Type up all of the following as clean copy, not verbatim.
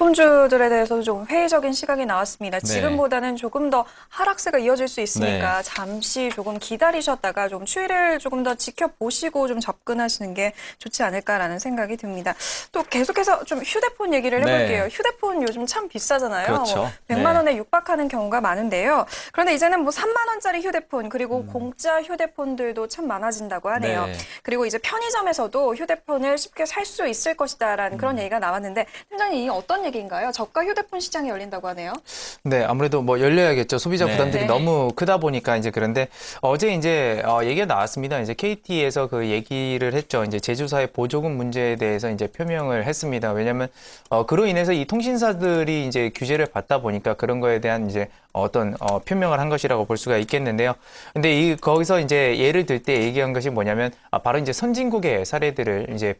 제품주들에 대해서도 좀 회의적인 시각이 나왔습니다. 네. 지금보다는 조금 더 하락세가 이어질 수 있으니까 네. 잠시 조금 기다리셨다가 좀 추이를 조금 더 지켜보시고 좀 접근하시는 게 좋지 않을까라는 생각이 듭니다. 또 계속해서 좀 휴대폰 얘기를 해볼게요. 네. 휴대폰 요즘 참 비싸잖아요. 그렇죠. 뭐 100만 네. 원에 육박하는 경우가 많은데요. 그런데 이제는 뭐 3만 원짜리 휴대폰 그리고 공짜 휴대폰들도 참 많아진다고 하네요. 네. 그리고 이제 편의점에서도 휴대폰을 쉽게 살 수 있을 것이다라는 그런 얘기가 나왔는데 팀장님 이 어떤 얘기인가요? 저가 휴대폰 시장이 열린다고 하네요. 네, 아무래도 뭐 열려야겠죠. 소비자 네. 부담들이 네. 너무 크다 보니까 이제 그런데 어제 이제 얘기가 나왔습니다. 이제 KT에서 그 얘기를 했죠. 이제 제조사의 보조금 문제에 대해서 이제 표명을 했습니다. 왜냐하면 그로 인해서 이 통신사들이 이제 규제를 받다 보니까 그런 거에 대한 이제 어떤 표명을 한 것이라고 볼 수가 있겠는데요. 근데 거기서 이제 예를 들 때 얘기한 것이 뭐냐면 바로 이제 선진국의 사례들을 이제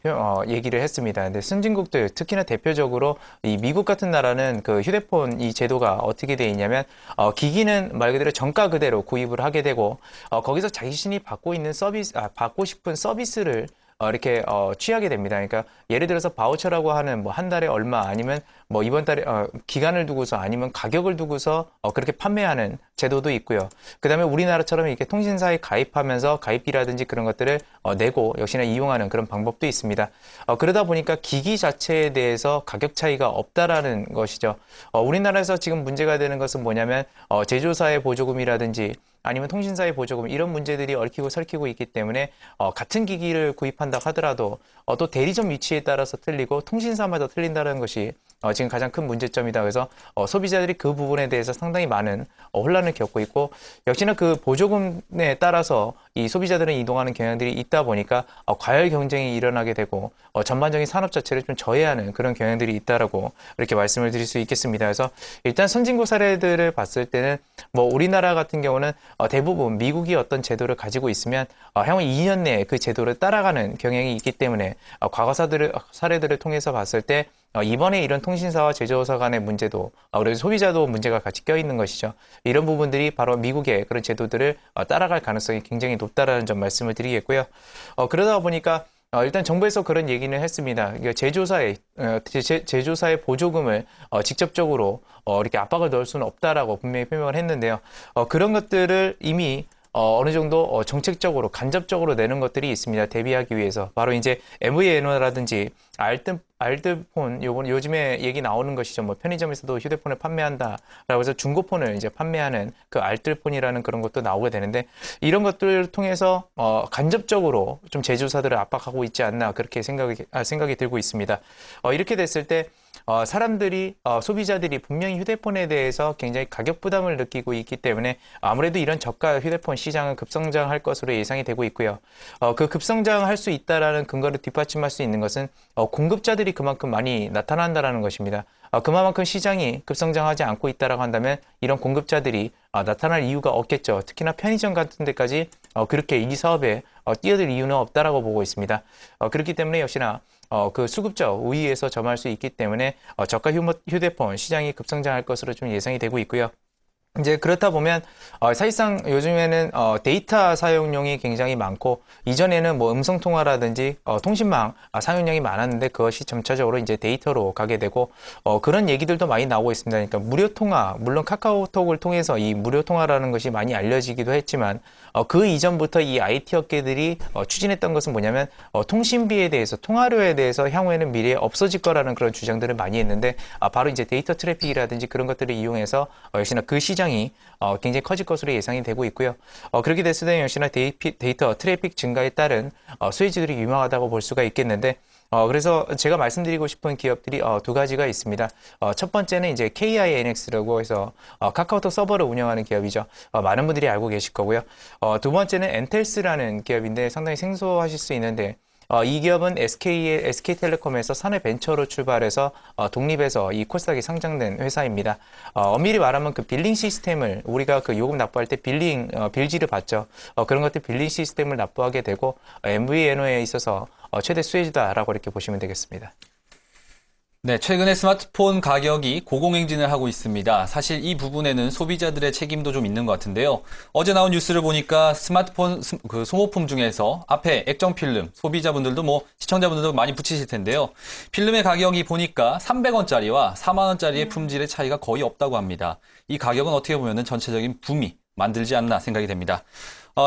얘기를 했습니다. 근데 선진국들 특히나 대표적으로 이 미국 같은 나라는 그 휴대폰 이 제도가 어떻게 돼 있냐면 기기는 말 그대로 정가 그대로 구입을 하게 되고 거기서 자신이 받고 싶은 서비스를 이렇게 취하게 됩니다. 그러니까 예를 들어서 바우처라고 하는 뭐 한 달에 얼마 아니면 뭐 이번 달에 기간을 두고서 아니면 가격을 두고서 그렇게 판매하는 제도도 있고요. 그다음에 우리나라처럼 이렇게 통신사에 가입하면서 가입비라든지 그런 것들을 내고 역시나 이용하는 그런 방법도 있습니다. 그러다 보니까 기기 자체에 대해서 가격 차이가 없다라는 것이죠. 우리나라에서 지금 문제가 되는 것은 뭐냐면 제조사의 보조금이라든지 아니면 통신사의 보조금 이런 문제들이 얽히고 설키고 있기 때문에 같은 기기를 구입한다 하더라도 또 대리점 위치에 따라서 틀리고 통신사마다 틀린다는 것이 지금 가장 큰 문제점이다. 그래서 소비자들이 그 부분에 대해서 상당히 많은 혼란을 겪고 있고 역시나 그 보조금에 따라서 이 소비자들은 이동하는 경향들이 있다 보니까 과열 경쟁이 일어나게 되고 전반적인 산업 자체를 좀 저해하는 그런 경향들이 있다라고 이렇게 말씀을 드릴 수 있겠습니다. 그래서 일단 선진국 사례들을 봤을 때는 뭐 우리나라 같은 경우는 대부분 미국이 어떤 제도를 가지고 있으면 향후 2년 내에 그 제도를 따라가는 경향이 있기 때문에 과거 사례들을 통해서 봤을 때 이번에 이런 통신사와 제조사 간의 문제도 그래서 소비자도 문제가 같이 껴있는 것이죠. 이런 부분들이 바로 미국의 그런 제도들을 따라갈 가능성이 굉장히 높다라는 점 말씀을 드리겠고요. 그러다 보니까 일단 정부에서 그런 얘기는 했습니다. 제조사의 보조금을 직접적으로 이렇게 압박을 넣을 수는 없다라고 분명히 표명을 했는데요. 그런 것들을 이미 어느 정도 정책적으로 간접적으로 내는 것들이 있습니다. 대비하기 위해서 바로 이제 MVNO라든지 알뜰폰 요즘에 얘기 나오는 것이죠. 뭐 편의점에서도 휴대폰을 판매한다라고 해서 중고폰을 이제 판매하는 그 알뜰폰이라는 그런 것도 나오게 되는데 이런 것들을 통해서 간접적으로 좀 제조사들을 압박하고 있지 않나 그렇게 생각이 들고 있습니다. 이렇게 됐을 때 소비자들이 분명히 휴대폰에 대해서 굉장히 가격 부담을 느끼고 있기 때문에 아무래도 이런 저가 휴대폰 시장은 급성장할 것으로 예상이 되고 있고요. 그 급성장할 수 있다라는 근거를 뒷받침할 수 있는 것은 공급자들이 그만큼 많이 나타난다라는 것입니다. 그만큼 시장이 급성장하지 않고 있다라고 한다면 이런 공급자들이 나타날 이유가 없겠죠. 특히나 편의점 같은 데까지 그렇게 이 사업에 뛰어들 이유는 없다라고 보고 있습니다. 그렇기 때문에 역시나 그 수급자 우위에서 점할 수 있기 때문에 저가 휴대폰 시장이 급성장할 것으로 좀 예상이 되고 있고요. 이제 그렇다 보면 사실상 요즘에는 데이터 사용량이 굉장히 많고 이전에는 뭐 음성 통화라든지 통신망 사용량이 많았는데 그것이 점차적으로 이제 데이터로 가게 되고 그런 얘기들도 많이 나오고 있습니다. 그러니까 무료 통화 물론 카카오톡을 통해서 이 무료 통화라는 것이 많이 알려지기도 했지만 그 이전부터 이 IT 업계들이 추진했던 것은 뭐냐면 통신비에 대해서 통화료에 대해서 향후에는 미래에 없어질 거라는 그런 주장들을 많이 했는데 바로 이제 데이터 트래픽이라든지 그런 것들을 이용해서 역시나 그 시장이 굉장히 커질 것으로 예상이 되고 있고요. 그렇게 됐을 때 역시나 데이터 트래픽 증가에 따른 수혜주들이 유망하다고 볼 수가 있겠는데 그래서 제가 말씀드리고 싶은 기업들이 두 가지가 있습니다. 첫 번째는 이제 KINX라고 해서 카카오톡 서버를 운영하는 기업이죠. 많은 분들이 알고 계실 거고요. 두 번째는 엔텔스라는 기업인데 상당히 생소하실 수 있는데 이 기업은 SK텔레콤에서 사내벤처로 출발해서 독립해서 이 코스닥에 상장된 회사입니다. 엄밀히 말하면 그 빌링 시스템을 우리가 그 요금 납부할 때 빌지를 받죠. 그런 것들 빌링 시스템을 납부하게 되고 MVNO에 있어서 최대 수혜주다라고 이렇게 보시면 되겠습니다. 네, 최근에 스마트폰 가격이 고공행진을 하고 있습니다. 사실 이 부분에는 소비자들의 책임도 좀 있는 것 같은데요. 어제 나온 뉴스를 보니까 스마트폰 소모품 중에서 앞에 액정 필름, 소비자분들도 시청자분들도 많이 붙이실 텐데요. 필름의 가격이 보니까 300원짜리와 4만 원짜리의 품질의 차이가 거의 없다고 합니다. 이 가격은 어떻게 보면 전체적인 붐이 만들지 않나 생각이 됩니다.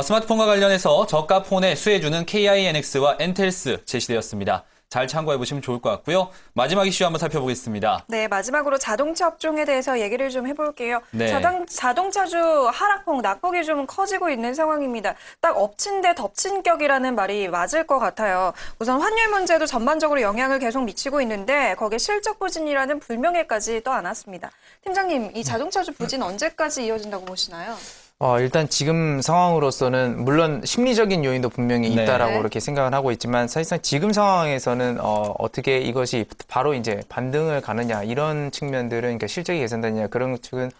스마트폰과 관련해서 저가 폰에 수혜주는 KINX와 엔텔스 제시되었습니다. 잘 참고해보시면 좋을 것 같고요. 마지막 이슈 한번 살펴보겠습니다. 네, 마지막으로 자동차 업종에 대해서 얘기를 좀 해볼게요. 네. 자동차주 하락폭, 낙폭이 좀 커지고 있는 상황입니다. 딱 엎친 데 덮친 격이라는 말이 맞을 것 같아요. 우선 환율 문제도 전반적으로 영향을 계속 미치고 있는데 거기에 실적 부진이라는 불명예까지 떠안았습니다. 팀장님, 이 자동차주 부진 언제까지 이어진다고 보시나요? 일단 지금 상황으로서는 물론 심리적인 요인도 분명히 네. 있다라고 네. 이렇게 생각을 하고 있지만 사실상 지금 상황에서는 어떻게 이것이 바로 이제 반등을 가느냐 이런 측면들은 그러니까 실적이 개선되느냐 그런 측은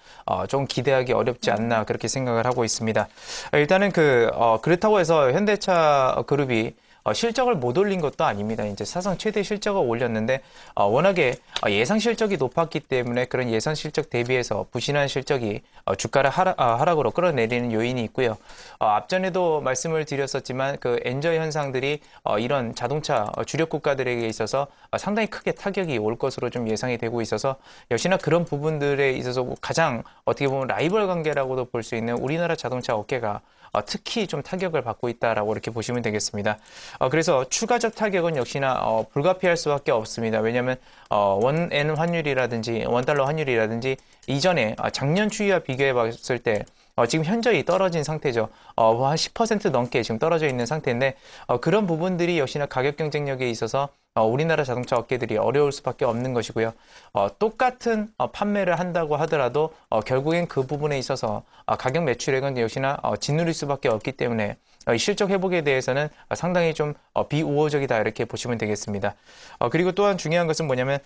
좀 기대하기 어렵지 않나 그렇게 생각을 하고 있습니다. 일단은 그렇다고 해서 현대차 그룹이 실적을 못 올린 것도 아닙니다. 이제 사상 최대 실적을 올렸는데 워낙에 예상 실적이 높았기 때문에 그런 예상 실적 대비해서 부진한 실적이 주가를 하락으로 끌어내리는 요인이 있고요. 앞전에도 말씀을 드렸었지만 그 엔저 현상들이 이런 자동차 주력 국가들에게 있어서 상당히 크게 타격이 올 것으로 좀 예상이 되고 있어서 역시나 그런 부분들에 있어서 가장 어떻게 보면 라이벌 관계라고도 볼 수 있는 우리나라 자동차 업계가 특히 좀 타격을 받고 있다라고 이렇게 보시면 되겠습니다. 그래서 추가적 타격은 역시나 불가피할 수밖에 없습니다. 왜냐하면 원엔 환율이라든지 원달러 환율이라든지 이전에 작년 추이와 비교해 봤을 때 지금 현저히 떨어진 상태죠. 한 10% 넘게 지금 떨어져 있는 상태인데 그런 부분들이 역시나 가격 경쟁력에 있어서 우리나라 자동차 업계들이 어려울 수밖에 없는 것이고요. 똑같은 판매를 한다고 하더라도 결국엔 그 부분에 있어서 가격 매출액은 역시나 짓누릴 수밖에 없기 때문에 이 실적 회복에 대해서는 상당히 좀 비우호적이다 이렇게 보시면 되겠습니다. 그리고 또한 중요한 것은 뭐냐면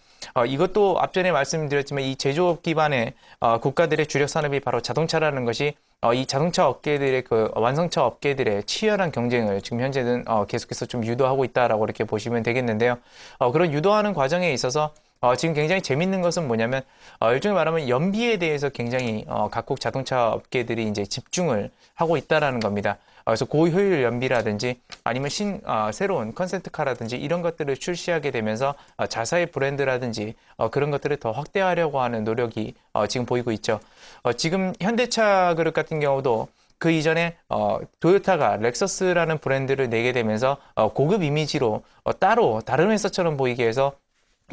이것도 앞전에 말씀드렸지만 이 제조업 기반의 국가들의 주력 산업이 바로 자동차라는 것이 이 자동차 업계들의 그 완성차 업계들의 치열한 경쟁을 지금 현재는 계속해서 좀 유도하고 있다라고 이렇게 보시면 되겠는데요. 그런 유도하는 과정에 있어서 지금 굉장히 재밌는 것은 뭐냐면 일종의 말하면 연비에 대해서 굉장히 각국 자동차 업계들이 이제 집중을 하고 있다라는 겁니다. 그래서 고효율 연비라든지 아니면 새로운 컨셉트카라든지 이런 것들을 출시하게 되면서 자사의 브랜드라든지 그런 것들을 더 확대하려고 하는 노력이 지금 보이고 있죠. 지금 현대차 그룹 같은 경우도 그 이전에 토요타가 렉서스라는 브랜드를 내게 되면서 고급 이미지로 따로 다른 회사처럼 보이게 해서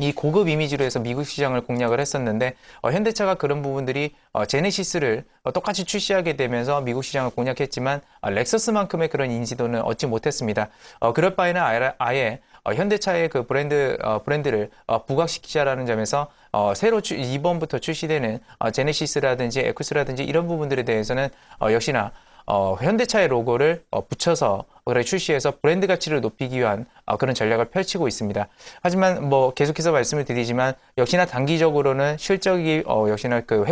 이 고급 이미지로 해서 미국 시장을 공략을 했었는데 현대차가 그런 부분들이 제네시스를 똑같이 출시하게 되면서 미국 시장을 공략했지만 렉서스만큼의 그런 인지도는 얻지 못했습니다. 그럴 바에는 아예 현대차의 그 브랜드를 부각시키자라는 점에서 새로 이번부터 출시되는 제네시스라든지 에쿠스라든지 이런 부분들에 대해서는 역시나 현대차의 로고를 붙여서 출시해서 브랜드 가치를 높이기 위한 그런 전략을 펼치고 있습니다. 하지만 계속해서 말씀을 드리지만 역시나 단기적으로는 실적이 역시나 그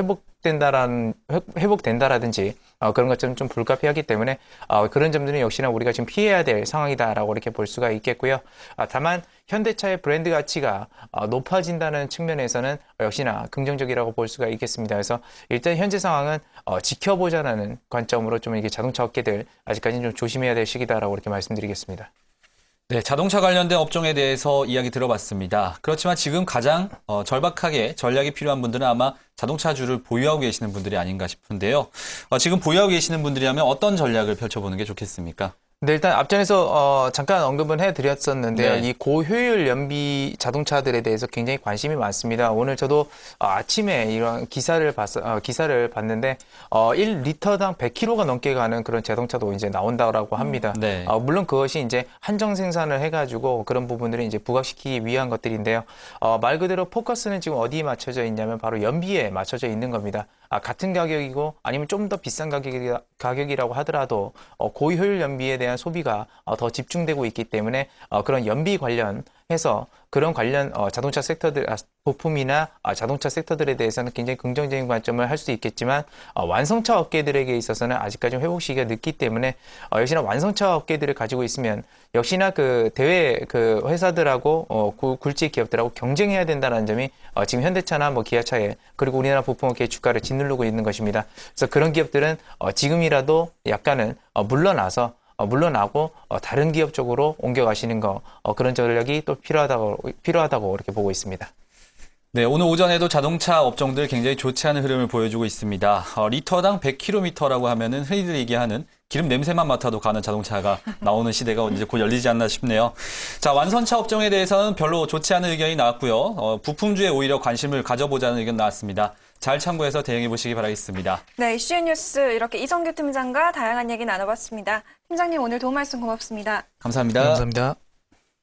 회복된다라든지 그런 것들은 좀 불가피하기 때문에 그런 점들은 역시나 우리가 지금 피해야 될 상황이다라고 이렇게 볼 수가 있겠고요. 다만 현대차의 브랜드 가치가 높아진다는 측면에서는 역시나 긍정적이라고 볼 수가 있겠습니다. 그래서 일단 현재 상황은 지켜보자라는 관점으로 좀 이게 자동차 업계들 아직까지는 좀 조심해야 될 시기다라고 이렇게 말씀드리겠습니다. 네, 자동차 관련된 업종에 대해서 이야기 들어봤습니다. 그렇지만 지금 가장 절박하게 전략이 필요한 분들은 아마 자동차주를 보유하고 계시는 분들이 아닌가 싶은데요. 지금 보유하고 계시는 분들이라면 어떤 전략을 펼쳐보는 게 좋겠습니까? 네, 일단 앞전에서 잠깐 언급은 해드렸었는데요. 네. 이 고효율 연비 자동차들에 대해서 굉장히 관심이 많습니다. 오늘 저도 아침에 이런 기사를 봤는데 1리터당 100km가 넘게 가는 그런 자동차도 이제 나온다라고 합니다. 네. 물론 그것이 이제 한정 생산을 해가지고 그런 부분들을 이제 부각시키기 위한 것들인데요. 말 그대로 포커스는 지금 어디에 맞춰져 있냐면 바로 연비에 맞춰져 있는 겁니다. 같은 가격이고 아니면 좀 더 비싼 가격이라고 하더라도 고효율 연비에 대한 소비가 더 집중되고 있기 때문에 그런 연비 관련 해서 그런 관련 자동차 섹터들, 부품이나 자동차 섹터들에 대해서는 굉장히 긍정적인 관점을 할 수 있겠지만 완성차 업계들에게 있어서는 아직까지 회복 시기가 늦기 때문에 역시나 완성차 업계들을 가지고 있으면 역시나 그 대외 그 회사들하고 굴지 기업들하고 경쟁해야 된다는 점이 지금 현대차나 뭐 기아차에 그리고 우리나라 부품업계의 주가를 짓누르고 있는 것입니다. 그래서 그런 기업들은 지금이라도 약간은 물러나고 다른 기업 쪽으로 옮겨가시는 거 그런 전략이 또 필요하다고 이렇게 보고 있습니다. 네, 오늘 오전에도 자동차 업종들 굉장히 좋지 않은 흐름을 보여주고 있습니다. 리터당 100km라고 하면은 흔히들 얘기하는 기름 냄새만 맡아도 가는 자동차가 나오는 시대가 이제 곧 열리지 않나 싶네요. 자, 완선차 업종에 대해서는 별로 좋지 않은 의견이 나왔고요. 부품주에 오히려 관심을 가져보자는 의견 나왔습니다. 잘 참고해서 대응해 보시기 바라겠습니다. 네, 이슈 뉴스 이렇게 이성규 팀장과 다양한 얘기 나눠봤습니다. 팀장님 오늘 도움 말씀 고맙습니다. 감사합니다. 감사합니다.